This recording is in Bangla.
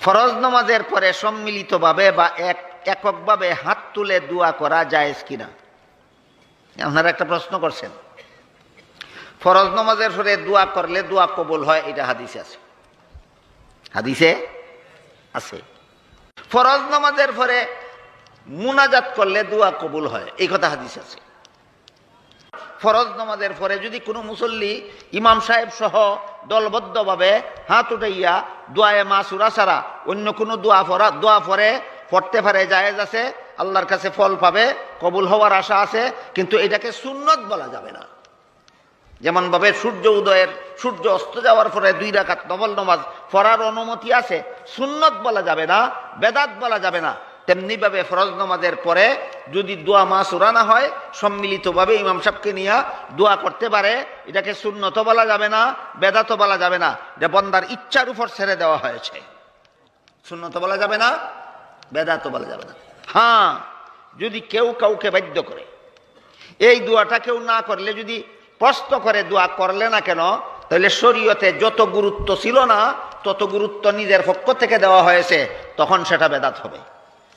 ফরজ নামাজের পরে সম্মিলিতভাবে বা এককভাবে হাত তুলে দোয়া করা জায়েজ কিনা? আপনারা একটা প্রশ্ন করছেন। ফরজ নামাজের পরে দোয়া করলে দোয়া কবুল হয়, এটা হাদিসে আছে। হাদিসে আছে ফরজ নামাজের পরে মুনাজাত করলে দোয়া কবুল হয়, এই কথা হাদিসে আছে। ফরজ নামাজের পরে যদি কোনো মুসল্লি ইমাম সাহেব সহ দলবদ্ধভাবে হাত উঠাইয়া দোয়ায়ে মাসুরা ছাড়া অন্য কোনো দোয়া পড়তে পারে, জায়েজ আছে, আল্লাহর কাছে ফল পাবে, কবুল হওয়ার আশা আছে, কিন্তু এটাকে সুন্নত বলা যাবে না। যেমন ভাবে সূর্য অস্ত যাওয়ার পরে 2 রাকাত নফল নামাজ পড়ার অনুমতি আছে, সুন্নত বলা যাবে না, বেদাত বলা যাবে না। তেমনি ভাবে ফরজ নামাজের পরে যদি দোয়া মাসুরা না হয়, সম্মিলিতভাবে ইমাম সাহেবকে নিয়ে দোয়া করতে পারে, এটাকে সুন্নত বলা যাবে না, বেদাতও বলা যাবে না। যে বন্দার ইচ্ছার উপর ছেড়ে দেওয়া হয়েছে, সুন্নত বলা যাবে না, বেদাতও বলা যাবে না। হ্যাঁ, যদি কেউ কাউকে বাধ্য করে এই দোয়াটা কেউ না করলে যদি প্রশ্ন করে দোয়া করলে না কেন, তাহলে শরীয়তে যত গুরুত্ব ছিল না তত গুরুত্ব নিজের পক্ষ থেকে দেওয়া হয়েছে, তখন সেটা বেদাত হবে।